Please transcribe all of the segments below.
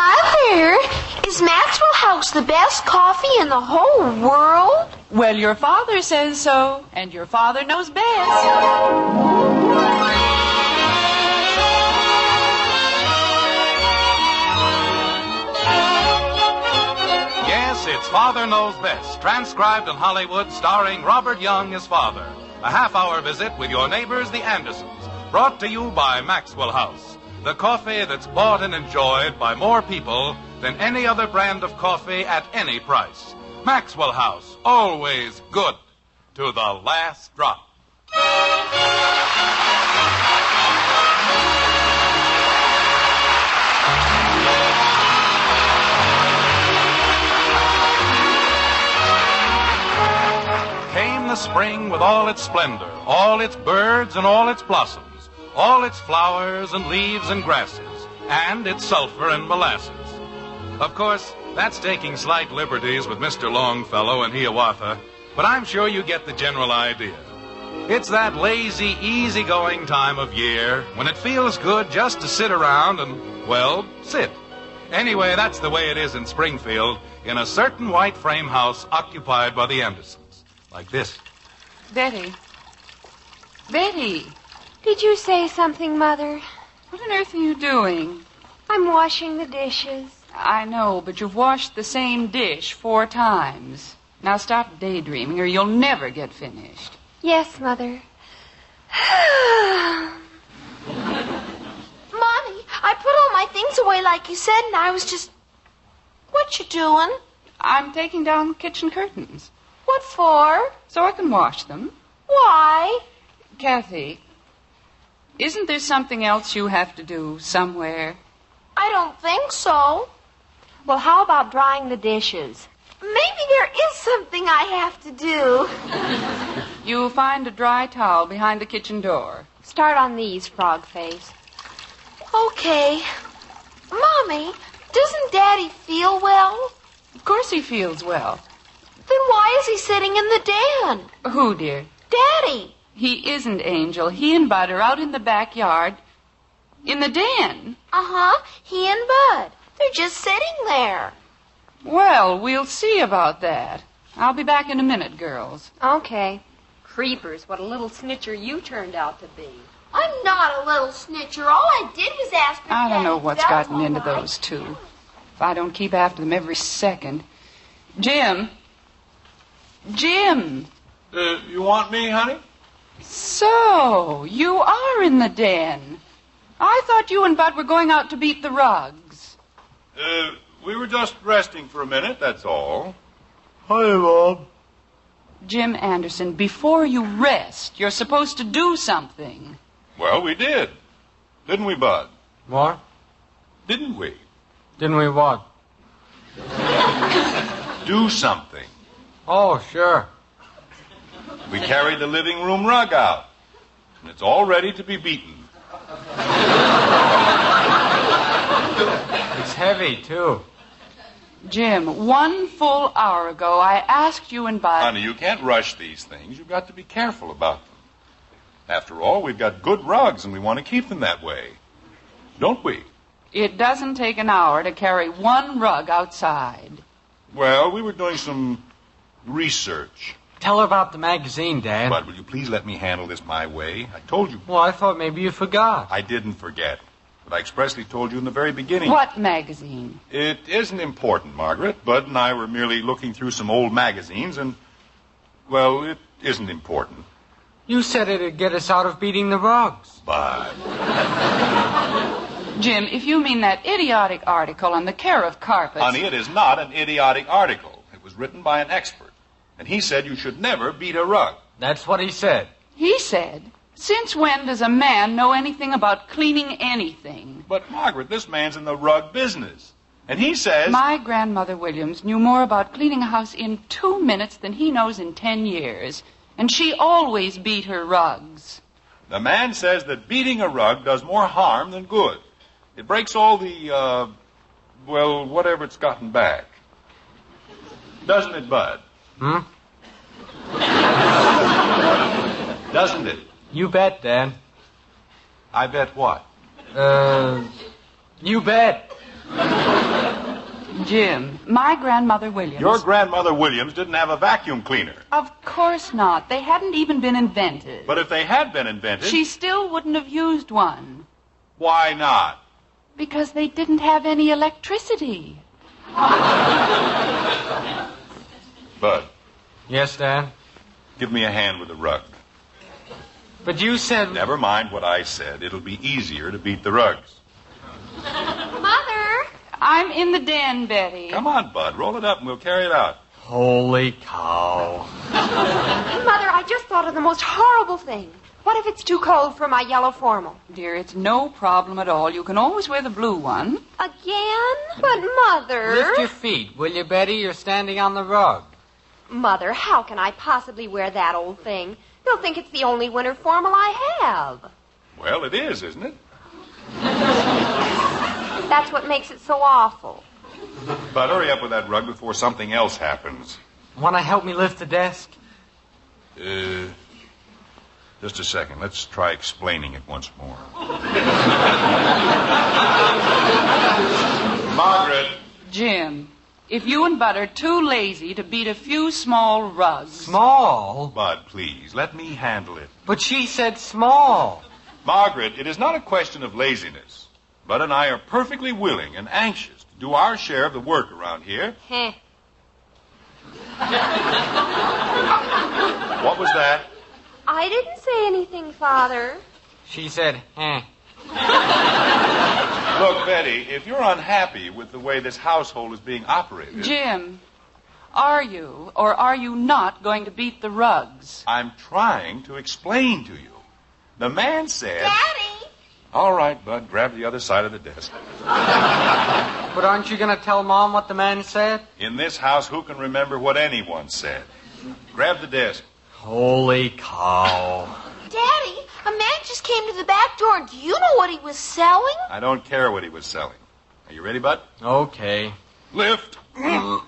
Mother, is Maxwell House the best coffee in the whole world? Well, your father says so, and your father knows best. Yes, it's Father Knows Best, transcribed in Hollywood, starring Robert Young as father. A half-hour visit with your neighbors, the Andersons, brought to you by Maxwell House, the coffee that's bought and enjoyed by more people than any other brand of coffee at any price. Maxwell House, always good to the last drop. Came the spring with all its splendor, all its birds and all its blossoms, all its flowers and leaves and grasses, and its sulfur and molasses. Of course, that's taking slight liberties with Mr. Longfellow and Hiawatha, but I'm sure you get the general idea. It's that lazy, easygoing time of year when it feels good just to sit around and, well, sit. Anyway, that's the way it is in Springfield, in a certain white frame house occupied by the Andersons. Like this. Betty. Betty. Did you say something, Mother? What on earth are you doing? I'm washing the dishes. I know, but you've washed the same dish 4 times. Now stop daydreaming or you'll never get finished. Yes, Mother. Mommy, I put all my things away like you said, and I was just... What you doing? I'm taking down kitchen curtains. What for? So I can wash them. Why? Kathy, isn't there something else you have to do somewhere? I don't think so. Well, how about drying the dishes? Maybe there is something I have to do. You'll find a dry towel behind the kitchen door. Start on these, Frog Face. Okay. Mommy, doesn't Daddy feel well? Of course he feels well. Then why is he sitting in the den? Who, dear? Daddy. He isn't, Angel. He and Bud are out in the backyard. In the den. Uh-huh. He and Bud. They're just sitting there. Well, we'll see about that. I'll be back in a minute, girls. Okay. Creepers, what a little snitcher you turned out to be. I'm not a little snitcher. All I did was ask for I don't know Daddy. what's That's gotten into all right. those two. If I don't keep after them every second. Jim. Jim. You want me, honey? So, you are in the den. I thought you and Bud were going out to beat the rugs. We were just resting for a minute, that's all. Hi, Mom. Jim Anderson, before you rest, you're supposed to do something. Well, we did. Didn't we, Bud? What? Didn't we? Didn't we what? Do something. Oh, sure. We carried the living room rug out, and it's all ready to be beaten. It's heavy, too. Jim, 1 full hour ago, I asked you and Bud... Honey, you can't rush these things. You've got to be careful about them. After all, we've got good rugs, and we want to keep them that way. Don't we? It doesn't take an hour to carry 1 rug outside. Well, we were doing some research. Tell her about the magazine, Dad. Bud, will you please let me handle this my way? I told you. Well, I thought maybe you forgot. I didn't forget. But I expressly told you in the very beginning. What magazine? It isn't important, Margaret. Bud and I were merely looking through some old magazines, and, well, it isn't important. You said it'd get us out of beating the rugs. Bud. Jim, if you mean that idiotic article on the care of carpets... Honey, it is not an idiotic article. It was written by an expert. And he said you should never beat a rug. That's what he said. He said, since when does a man know anything about cleaning anything? But, Margaret, this man's in the rug business. And he says... My grandmother Williams knew more about cleaning a house in 2 minutes than he knows in 10 years. And she always beat her rugs. The man says that beating a rug does more harm than good. It breaks all the, well, whatever it's gotten back. Doesn't it, Bud? Hmm? Doesn't it? You bet, Dad. I bet what? You bet. Jim, my grandmother Williams... Your grandmother Williams didn't have a vacuum cleaner. Of course not. They hadn't even been invented. But if they had been invented... She still wouldn't have used one. Why not? Because they didn't have any electricity. Bud. Yes, Dad? Give me a hand with the rug. But you said... Never mind what I said. It'll be easier to beat the rugs. Mother! I'm in the den, Betty. Come on, Bud. Roll it up and we'll carry it out. Holy cow. Mother, I just thought of the most horrible thing. What if it's too cold for my yellow formal? Dear, it's no problem at all. You can always wear the blue one. Again? But, Mother... Lift your feet, will you, Betty? You're standing on the rug. Mother, how can I possibly wear that old thing? They'll think it's the only winter formal I have. Well, it is, isn't it? That's what makes it so awful. Bud, hurry up with that rug before something else happens. Want to help me lift the desk? Just a second. Let's try explaining it once more. Margaret. Jim, if you and Bud are too lazy to beat a few small rugs... Small? Bud, please, let me handle it. But she said small. Margaret, it is not a question of laziness. Bud and I are perfectly willing and anxious to do our share of the work around here. Heh. What was that? I didn't say anything, Father. She said, eh. Look, Betty, if you're unhappy with the way this household is being operated... Jim, are you or are you not going to beat the rugs? I'm trying to explain to you. The man said... Daddy! All right, Bud, grab the other side of the desk. But aren't you going to tell Mom what the man said? In this house, who can remember what anyone said? Grab the desk. Holy cow. Daddy, a man just came to the back door. Do you know what he was selling? I don't care what he was selling. Are you ready, Bud? Okay. Lift. Boy,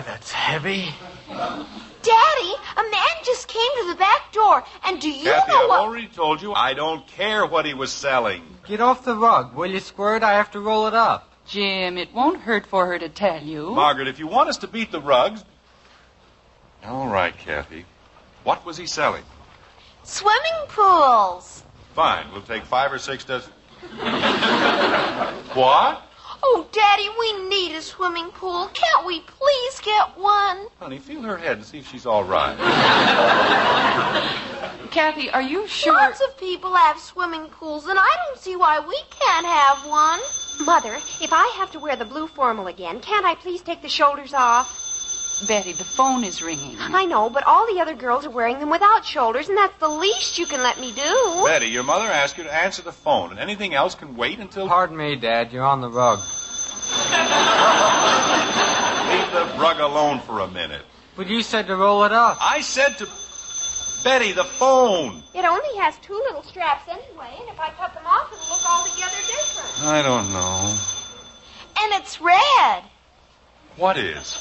that's heavy. Daddy, a man just came to the back door. And do you Kathy, know I've what... already told you I don't care what he was selling. Get off the rug, will you, Squirt? I have to roll it up. Jim, it won't hurt for her to tell you. Margaret, if you want us to beat the rugs... All right, Kathy. What was he selling? Swimming pools. Fine, we'll take 5 or 6 dozen. What? Oh, Daddy, we need a swimming pool. Can't we please get one? Honey, feel her head and see if she's all right. Kathy, are you sure? Lots of people have swimming pools, and I don't see why we can't have one. Mother, if I have to wear the blue formal again, can't I please take the shoulders off? Betty, the phone is ringing. I know, but all the other girls are wearing them without shoulders, and that's the least you can let me do. Betty, your mother asked you to answer the phone, and anything else can wait until... Pardon me, Dad. You're on the rug. Leave the rug alone for a minute. But you said to roll it up. I said to... Betty, the phone. It only has 2 little straps anyway, and if I cut them off, it'll look altogether different. I don't know. And it's red. What is?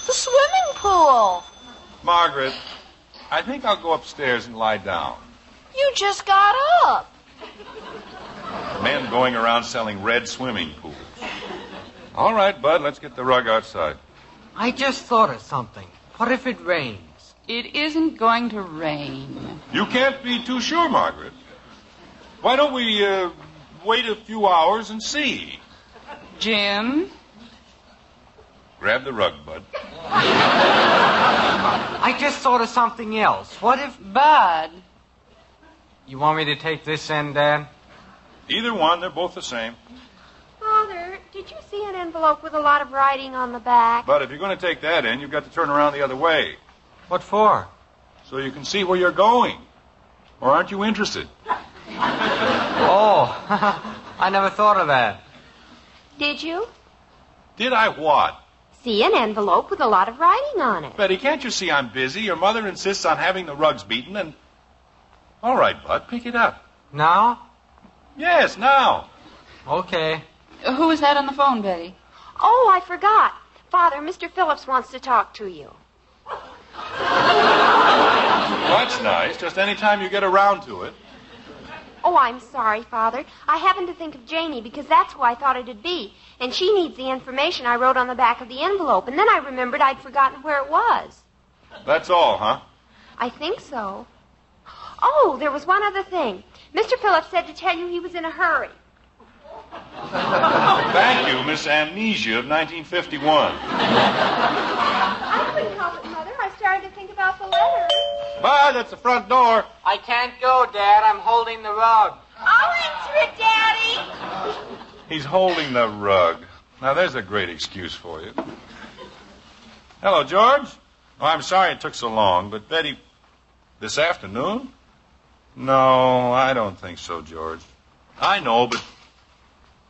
The swimming pool. Margaret, I think I'll go upstairs and lie down. You just got up. Men going around selling red swimming pools. All right, Bud, let's get the rug outside. I just thought of something. What if it rains? It isn't going to rain. You can't be too sure, Margaret. Why don't we wait a few hours and see? Jim? Grab the rug, Bud. I just thought of something else. What if... Bud. You want me to take this end, Dad? Either one, they're both the same. Father, did you see an envelope with a lot of writing on the back? But if you're going to take that in, you've got to turn around the other way. What for? So you can see where you're going. Or aren't you interested? Oh, I never thought of that. Did you? Did I what? See an envelope with a lot of writing on it. Betty, can't you see I'm busy? Your mother insists on having the rugs beaten and... All right, Bud, pick it up. Now? Yes, now. Okay. Who is that on the phone, Betty? Oh, I forgot. Father, Mr. Phillips wants to talk to you. That's nice. Just any time you get around to it. Oh, I'm sorry, Father. I happened to think of Janie because that's who I thought it'd be. And she needs the information I wrote on the back of the envelope. And then I remembered I'd forgotten where it was. That's all, huh? I think so. Oh, there was one other thing. Mr. Phillips said to tell you he was in a hurry. Thank you, Miss Amnesia of 1951. I couldn't help it, Mother. I started to think about the letter. Bye, that's the front door. I can't go, Dad. I'm holding the rug. I'll answer it, Daddy. He's holding the rug. Now, there's a great excuse for you. Hello, George. Oh, I'm sorry it took so long, but Betty... This afternoon? No, I don't think so, George. I know, but...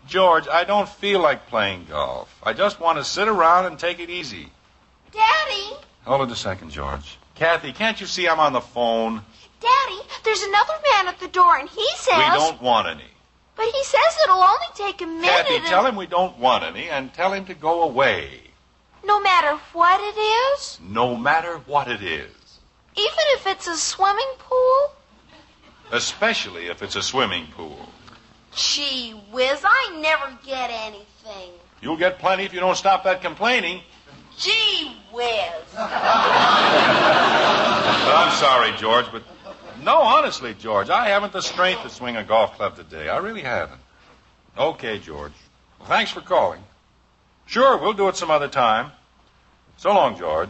George, I don't feel like playing golf. I just want to sit around and take it easy. Daddy. Hold it a second, George. Kathy, can't you see I'm on the phone? Daddy, there's another man at the door, and he says... We don't want any. But he says it'll only take a minute. Kathy, tell him we don't want any, and tell him to go away. No matter what it is? No matter what it is. Even if it's a swimming pool? Especially if it's a swimming pool. Gee whiz, I never get anything. You'll get plenty if you don't stop that complaining. Gee whiz. I'm sorry, George, but... No, honestly, George, I haven't the strength to swing a golf club today. I really haven't. Okay, George. Well, thanks for calling. Sure, we'll do it some other time. So long, George.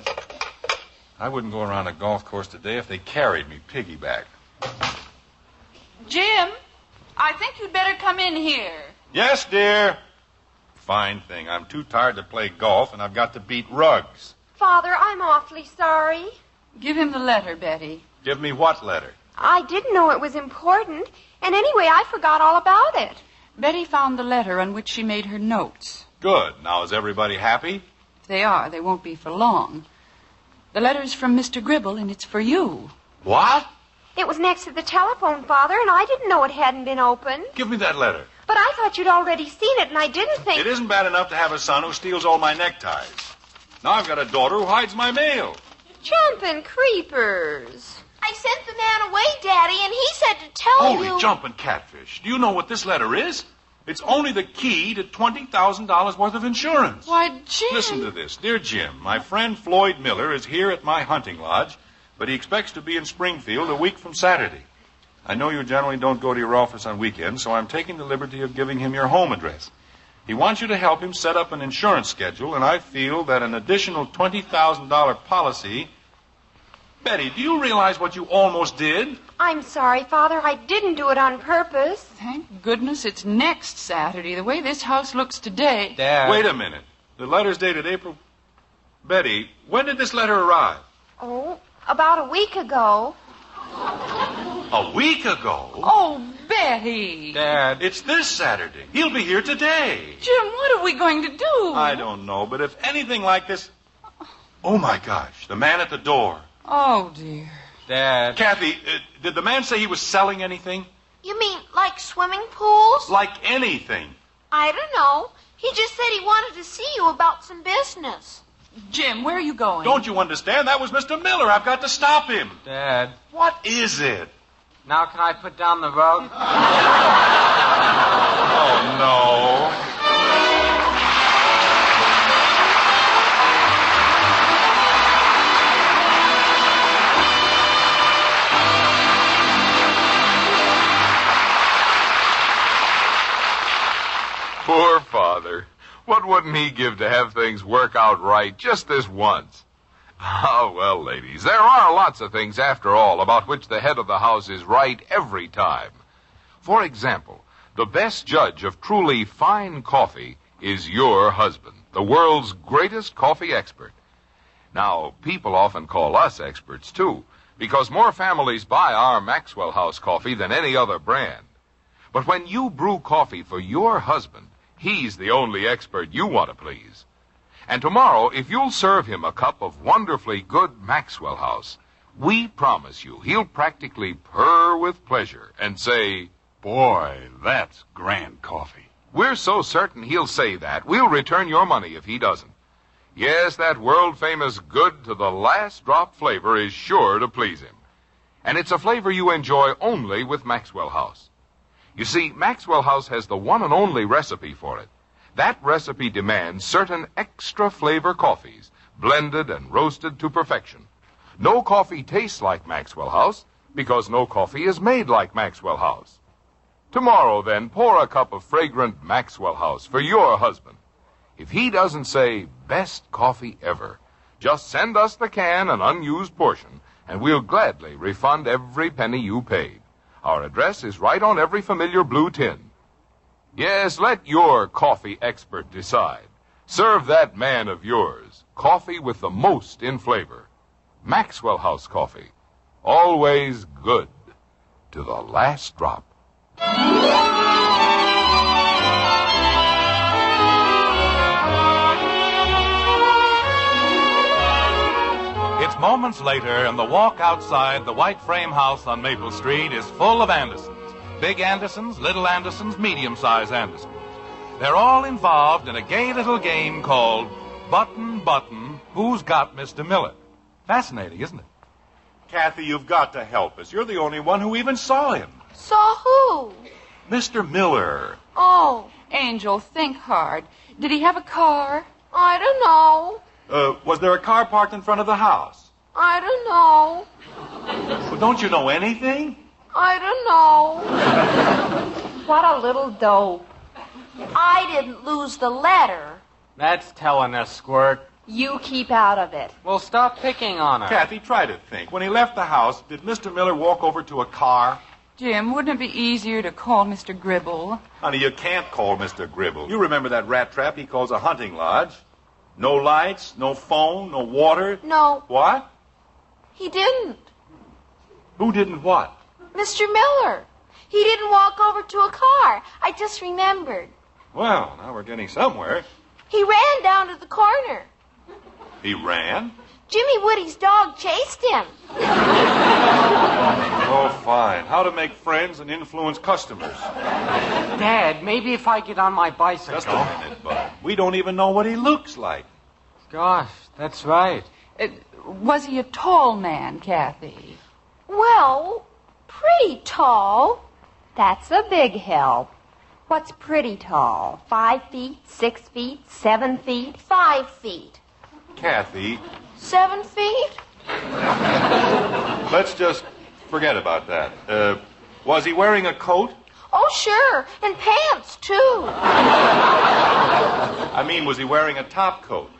I wouldn't go around a golf course today if they carried me piggyback. Jim, I think you'd better come in here. Yes, dear. Fine thing. I'm too tired to play golf, and I've got to beat rugs. Father, I'm awfully sorry. Give him the letter, Betty. Give me what letter? I didn't know it was important. And anyway, I forgot all about it. Betty found the letter on which she made her notes. Good. Now, is everybody happy? If they are, they won't be for long. The letter's from Mr. Gribble, and it's for you. What? It was next to the telephone, Father, and I didn't know it hadn't been opened. Give me that letter. But I thought you'd already seen it, and I didn't think... It isn't bad enough to have a son who steals all my neckties. Now I've got a daughter who hides my mail. Jumping creepers. I sent the man away, Daddy, and he said to tell you... Holy jumping catfish. Do you know what this letter is? It's only the key to $20,000 worth of insurance. Why, Jim... Listen to this. Dear Jim, my friend Floyd Miller is here at my hunting lodge, but he expects to be in Springfield a week from Saturday. I know you generally don't go to your office on weekends, so I'm taking the liberty of giving him your home address. He wants you to help him set up an insurance schedule, and I feel that an additional $20,000 policy... Betty, do you realize what you almost did? I'm sorry, Father. I didn't do it on purpose. Thank goodness it's next Saturday, the way this house looks today. Dad. Wait a minute. The letter's dated April... Betty, when did this letter arrive? Oh, about a week ago. A week ago? Oh, Betty. Dad. It's this Saturday. He'll be here today. Jim, what are we going to do? I don't know, but if anything like this... Oh, my gosh, the man at the door. Oh, dear. Dad. Kathy, did the man say he was selling anything? You mean like swimming pools? Like anything. I don't know. He just said he wanted to see you about some business. Jim, where are you going? Don't you understand? That was Mr. Miller. I've got to stop him. Dad. What is it? Now can I put down the rug? Oh, no. Poor father. What wouldn't he give to have things work out right just this once? Ah, well, ladies, there are lots of things, after all, about which the head of the house is right every time. For example, the best judge of truly fine coffee is your husband, the world's greatest coffee expert. Now, people often call us experts, too, because more families buy our Maxwell House coffee than any other brand. But when you brew coffee for your husband, he's the only expert you want to please. And tomorrow, if you'll serve him a cup of wonderfully good Maxwell House, we promise you he'll practically purr with pleasure and say, "Boy, that's grand coffee." We're so certain he'll say that, we'll return your money if he doesn't. Yes, that world-famous good to the last drop flavor is sure to please him. And it's a flavor you enjoy only with Maxwell House. You see, Maxwell House has the one and only recipe for it. That recipe demands certain extra flavor coffees, blended and roasted to perfection. No coffee tastes like Maxwell House because no coffee is made like Maxwell House. Tomorrow, then, pour a cup of fragrant Maxwell House for your husband. If he doesn't say, best coffee ever, just send us the can and unused portion, and we'll gladly refund every penny you paid. Our address is right on every familiar blue tin. Yes, let your coffee expert decide. Serve that man of yours coffee with the most in flavor. Maxwell House coffee. Always good to the last drop. It's moments later, and the walk outside the white frame house on Maple Street is full of Andersons. Big Andersons, little Andersons, medium-sized Andersons. They're all involved in a gay little game called Button, Button, Who's Got Mr. Miller? Fascinating, isn't it? Kathy, you've got to help us. You're the only one who even saw him. Saw who? Mr. Miller. Oh, Angel, think hard. Did he have a car? I don't know. Was there a car parked in front of the house? I don't know. Well, don't you know anything? I don't know. What a little dope. I didn't lose the letter. That's telling us, Squirt. You keep out of it. Well, stop picking on her. Kathy, try to think. When he left the house, did Mr. Miller walk over to a car? Jim, wouldn't it be easier to call Mr. Gribble? Honey, you can't call Mr. Gribble. You remember that rat trap he calls a hunting lodge? No lights, no phone, no water. No, What? he didn't. Who didn't what? Mr. Miller. He didn't walk over to a car. I just remembered. Well, now we're getting somewhere. He ran down to the corner. He ran? Jimmy Woody's dog chased him. Oh, fine. How to make friends and influence customers. Dad, maybe if I get on my bicycle. Just a minute, Bud. We don't even know what he looks like. Gosh, that's right. Was he a tall man, Kathy? Well, pretty tall. That's a big help. What's pretty tall? 5 feet, 6 feet, 7 feet? 5 feet. Kathy, 7 feet? let's just forget about that. Was he wearing a coat? Oh, sure. And pants, too. I mean, was he wearing a top coat?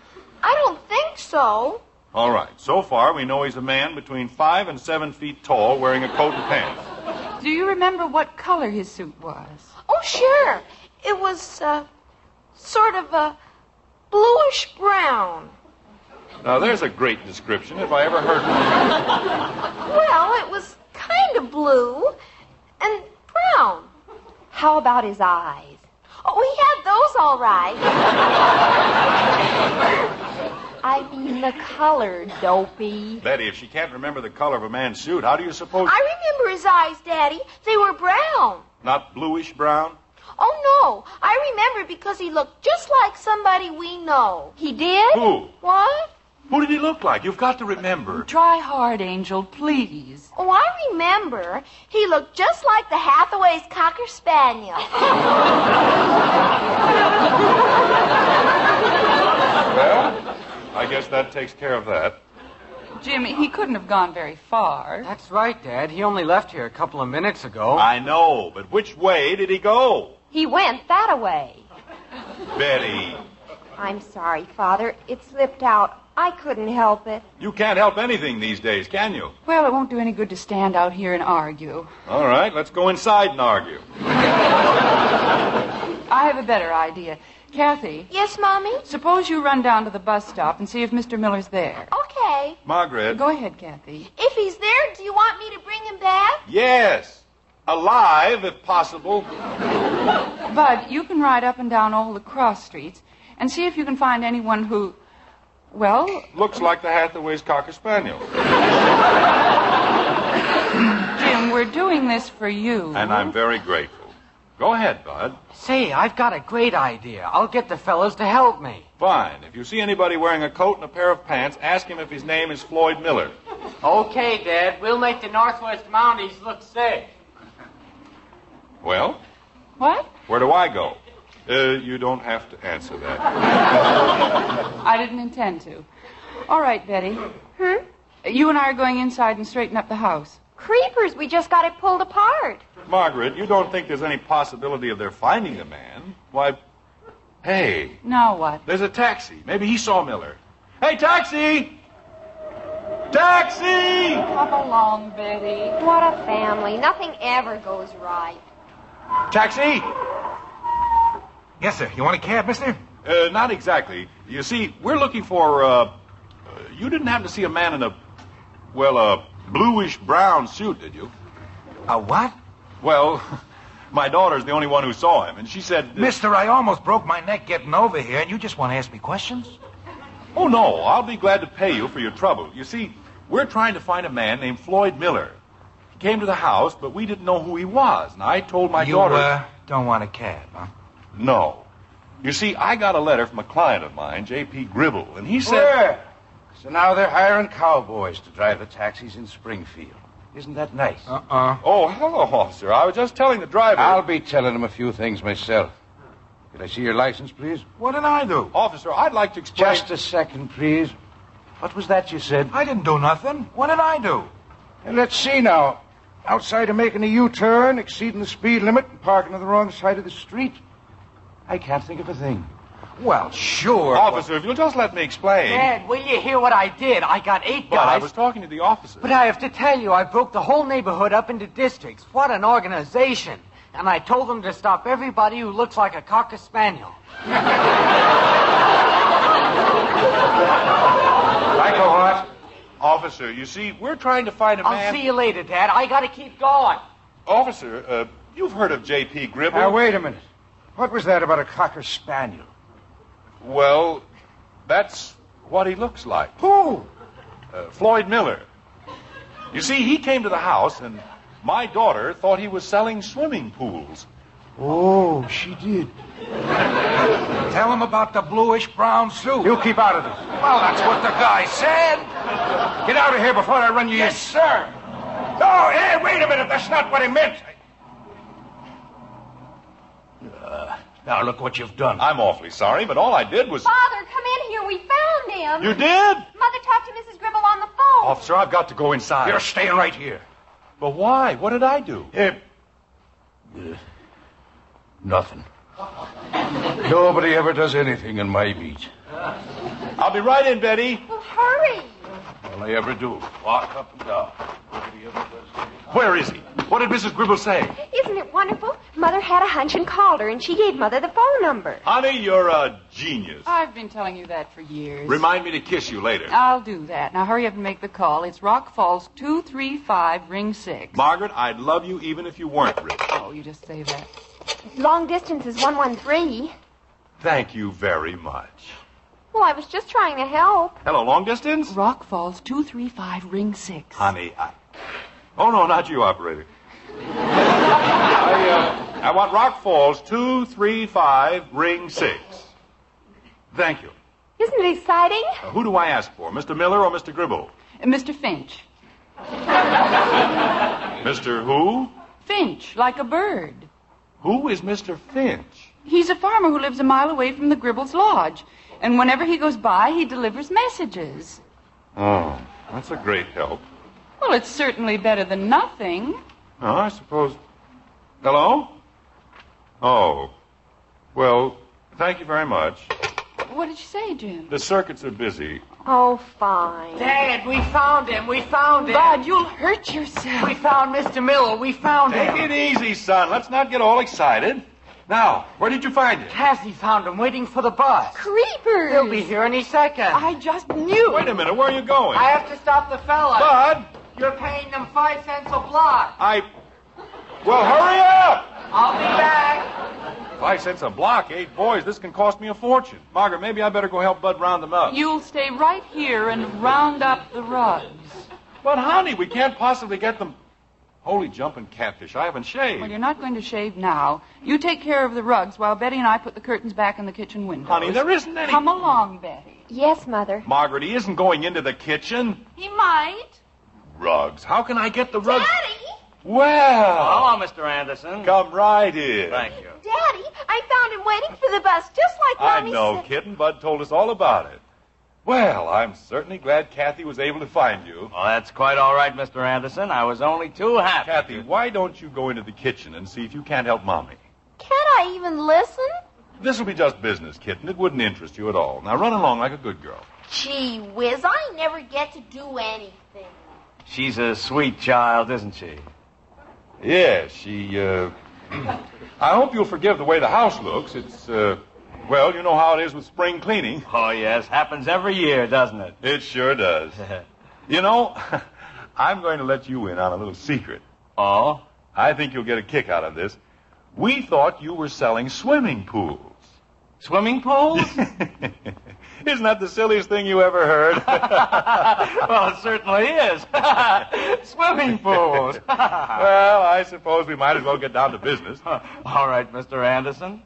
I don't think so. All right. So far, we know he's a man between 5 and 7 feet tall wearing a coat and pants. Do you remember what color his suit was? Oh, sure. It was, sort of a bluish brown. Now, there's a great description if I ever heard one. Well, it was kind of blue and brown. How about his eyes? Oh, he had those all right. I mean the color, dopey. Betty, if she can't remember the color of a man's suit, how do you suppose... I remember his eyes, Daddy. They were brown. Not bluish brown? Oh, no. I remember because he looked just like somebody we know. He did? Who? What? Who did he look like? You've got to remember. Try hard, Angel, please. Oh, I remember. He looked just like the Hathaway's Cocker Spaniel. Well, I guess that takes care of that. Jim, he couldn't have gone very far. That's right, Dad. He only left here a couple of minutes ago. I know, but which way did he go? He went that-a-way. Betty, I'm sorry, Father. It slipped out. I couldn't help it. you can't help anything these days, can you? Well, it won't do any good to stand out here and argue. All right, let's go inside and argue. I have a better idea. Kathy, Yes, Mommy? suppose you run down to the bus stop and see if Mr. Miller's there. Okay. Margaret. Go ahead, Kathy. If he's there, do you want me to bring him back? Yes. Alive, if possible. Bud, you can ride up and down all the cross streets and see if you can find anyone who, well... Looks like the Hathaway's Cocker Spaniel. Jim, we're doing this for you. And I'm very grateful. Go ahead, Bud. Say, I've got a great idea. I'll get the fellas to help me. Fine. If you see anybody wearing a coat and a pair of pants, ask him if his name is Floyd Miller. Okay, Dad. We'll make the Northwest Mounties look safe. Well? What? Where do I go? You don't have to answer that. I didn't intend to. All right, Betty. You and I are going inside and straighten up the house. Creepers, we just got it pulled apart. Margaret, you don't think there's any possibility of their finding the man? Why, hey. Now what? There's a taxi. Maybe he saw Miller. Hey, taxi! Taxi! Come along, Betty. What a family. Nothing ever goes right. Taxi! Yes, sir. You want a cab, mister? Not exactly. You see, we're looking for, you didn't happen to see a man in a bluish-brown suit, did you? A what? Well, my daughter's the only one who saw him, and she said... Mister, I almost broke my neck getting over here, and you just want to ask me questions? Oh, no, I'll be glad to pay you for your trouble. You see, we're trying to find a man named Floyd Miller. He came to the house, but we didn't know who he was, and I told my daughter... You, don't want a cab, huh? No. You see, I got a letter from a client of mine, J.P. Gribble, and he said... Where? So now they're hiring cowboys to drive the taxis in Springfield. Isn't that nice? Oh, hello, officer. I was just telling the driver... I'll be telling him a few things myself. Could I see your license, please? What did I do? Officer, I'd like to explain... Just a second, please. What was that you said? I didn't do nothing. What did I do? And let's see now. Outside of making a U-turn, exceeding the speed limit, and parking on the wrong side of the street. I can't think of a thing. Well, sure. Officer, if you'll just let me explain... Dad, will you hear what I did? I got 8 But guys. I was talking to the officer. But I have to tell you, I broke the whole neighborhood up into districts. What an organization. And I told them to stop everybody who looks like a Cocker Spaniel. Like a what? Officer, you see, we're trying to find a man... I'll see you later, Dad. I gotta keep going. Officer, you've heard of J.P. Gribble? Now, wait a minute. What was that about a Cocker Spaniel? Well, that's what he looks like. Who? Floyd Miller. You see, he came to the house, and my daughter thought he was selling swimming pools. Oh, she did. Tell him about the bluish-brown suit. You keep out of this. Well, that's what the guy said. Get out of here before I run you Yes, sir. Oh, hey, wait a minute. That's not what he meant. Now, look what you've done. I'm awfully sorry, but all I did was... Father, come in here. We found him. You did? Mother talked to Mrs. Gribble on the phone. Officer, I've got to go inside. You're staying right here. But why? What did I do? Nothing. Nobody ever does anything in my beat. I'll be right in, Betty. Well, hurry. All I ever do, walk up and down. Nobody ever does anything. Where is he? What did Mrs. Gribble say? Isn't it wonderful? Mother had a hunch and called her, and she gave Mother the phone number. Honey, you're a genius. I've been telling you that for years. Remind me to kiss you later. I'll do that. Now hurry up and make the call. It's Rock Falls 235, ring 6. Margaret, I'd love you even if you weren't rich. Oh, you just say that. Long distance is 113. Thank you very much. Well, I was just trying to help. Hello, long distance? Rock Falls 235, ring 6. Honey, Oh, no, not you, operator. I want Rock Falls 235, ring 6. Thank you. Isn't it exciting? Who do I ask for, Mr. Miller or Mr. Gribble? Mr. Finch. Mr. who? Finch, like a bird. Who is Mr. Finch? He's a farmer who lives a mile away from the Gribble's lodge. And whenever he goes by, he delivers messages. Oh, that's a great help. Well, it's certainly better than nothing. Oh, I suppose... Hello? Oh. Well, thank you very much. What did you say, Jim? The circuits are busy. Oh, fine. Dad, we found him. We found him. God, you'll hurt yourself. We found Mr. Miller. We found Take him. it easy, son. Let's not get all excited. Now, where did you find it? Cassie found him waiting for the bus. Creepers. He'll be here any second. I just knew. Wait a minute. Where are you going? I have to stop the fella. Bud, You're paying them 5 cents a block. Well, hurry up! I'll be back. 5 cents a block, 8 boys. This can cost me a fortune. Margaret, maybe I better go help Bud round them up. You'll stay right here and round up the rugs. But, honey, we can't possibly get them... Holy jumping catfish, I haven't shaved. Well, you're not going to shave now. You take care of the rugs while Betty and I put the curtains back in the kitchen windows. Honey, there isn't any... Come along, Betty. Yes, Mother. Margaret, he isn't going into the kitchen. He might. Rugs. How can I get the rugs? Daddy! Well. Hello, Mr. Anderson. Come right in. Thank you. Daddy, I found him waiting for the bus, just like I Mommy know, said. kitten. Bud told us all about it. Well, I'm certainly glad Kathy was able to find you. Well, that's quite all right, Mr. Anderson. I was only too happy. Kathy, why don't you go into the kitchen and see if you can't help Mommy? Can't I even listen? This will be just business, kitten. It wouldn't interest you at all. Now run along like a good girl. Gee whiz, I never get to do anything. She's a sweet child, isn't she? Yes, she, I hope you'll forgive the way the house looks. It's, well, you know how it is with spring cleaning. Oh, yes. Happens every year, doesn't it? It sure does. You know, I'm going to let you in on a little secret. Oh? I think you'll get a kick out of this. We thought you were selling swimming pools. Swimming pools? Isn't that the silliest thing you ever heard? Well, it certainly is. Swimming pools. Well, I suppose we might as well get down to business. All right, Mr. Anderson.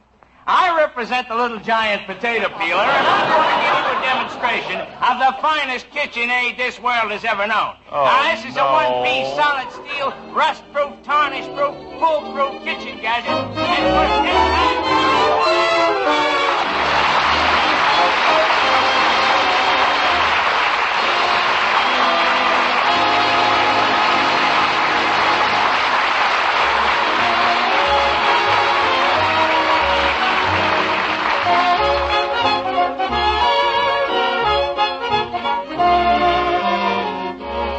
I represent the little giant potato peeler, and I'm going to give you a demonstration of the finest KitchenAid this world has ever known. Now, this is a one-piece solid steel, rust-proof, tarnish-proof, foolproof kitchen gadget. And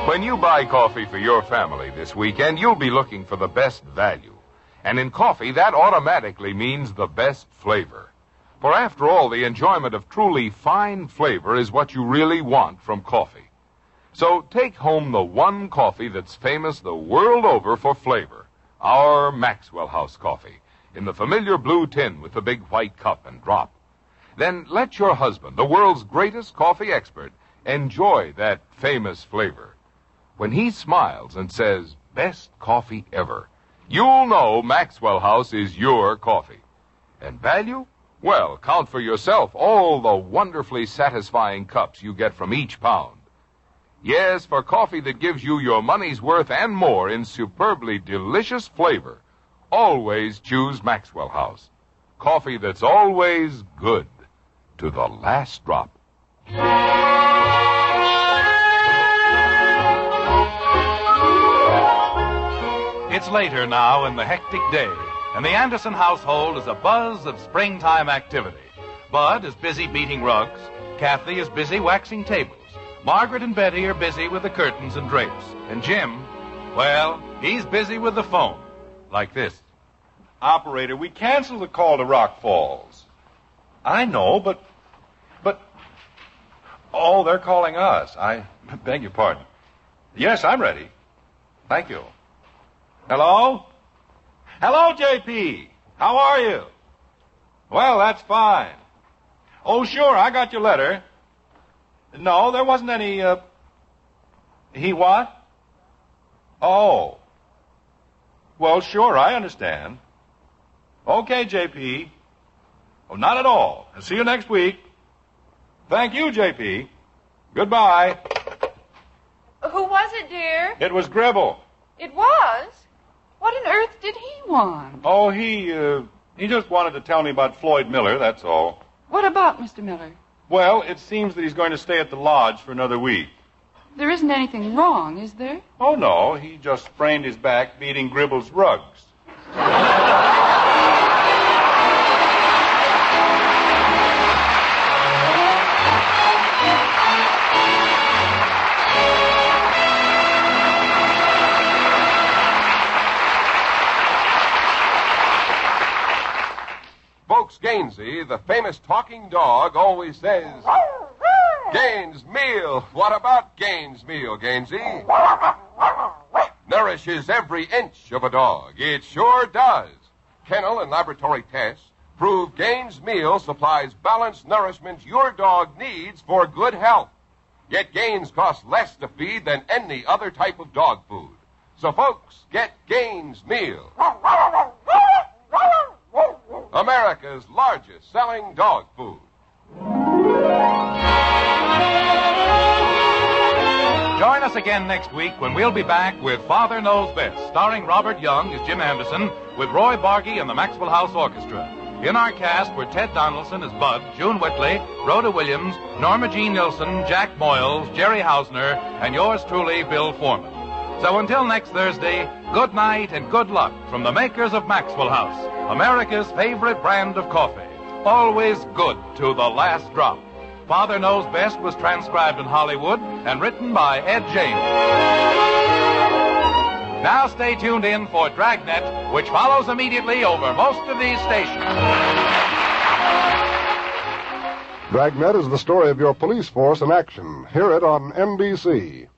When you buy coffee for your family this weekend, you'll be looking for the best value. And in coffee, that automatically means the best flavor. For after all, the enjoyment of truly fine flavor is what you really want from coffee. So take home the one coffee that's famous the world over for flavor. Our Maxwell House coffee, in the familiar blue tin with the big white cup and drop. Then let your husband, the world's greatest coffee expert, enjoy that famous flavor. When he smiles and says, "Best coffee ever," you'll know Maxwell House is your coffee. And value? Well, count for yourself all the wonderfully satisfying cups you get from each pound. Yes, for coffee that gives you your money's worth and more in superbly delicious flavor, always choose Maxwell House. Coffee that's always good to the last drop. It's later now in the hectic day, and the Anderson household is a buzz of springtime activity. Bud is busy beating rugs. Kathy is busy waxing tables. Margaret and Betty are busy with the curtains and drapes. And Jim, well, he's busy with the phone. Like this. Operator, we canceled the call to Rock Falls. I know, but... Oh, they're calling us. I beg your pardon. Yes, I'm ready. Thank you. Hello? Hello, JP. How are you? Well, that's fine. Oh, sure, I got your letter. No, there wasn't any, He what? Oh. Well, sure, I understand. Okay, JP. Oh, not at all. I'll see you next week. Thank you, JP. Goodbye. Who was it, dear? It was Gribble. It was? What on earth did he want? Oh, he just wanted to tell me about Floyd Miller, that's all. What about Mr. Miller? Well, it seems that he's going to stay at the lodge for another week. There isn't anything wrong, is there? Oh, no. He just sprained his back beating Gribble's rugs. Folks, Gainsey, the famous talking dog, always says, "Gaines Meal. What about Gaines Meal, Gainsey? Nourishes every inch of a dog. It sure does. Kennel and laboratory tests prove Gaines Meal supplies balanced nourishment your dog needs for good health. Yet Gaines costs less to feed than any other type of dog food. So, folks, get Gaines Meal. America's largest selling dog food. Join us again next week when we'll be back with Father Knows Best, starring Robert Young as Jim Henderson, with Roy Bargy and the Maxwell House Orchestra. In our cast were Ted Donaldson as Bud, June Whitley, Rhoda Williams, Norma Jean Nillson, Jack Moyles, Jerry Hausner, and yours truly, Bill Foreman. So until next Thursday, good night and good luck from the makers of Maxwell House, America's favorite brand of coffee. Always good to the last drop. Father Knows Best was transcribed in Hollywood and written by Ed James. Now stay tuned in for Dragnet, which follows immediately over most of these stations. Dragnet is the story of your police force in action. Hear it on NBC.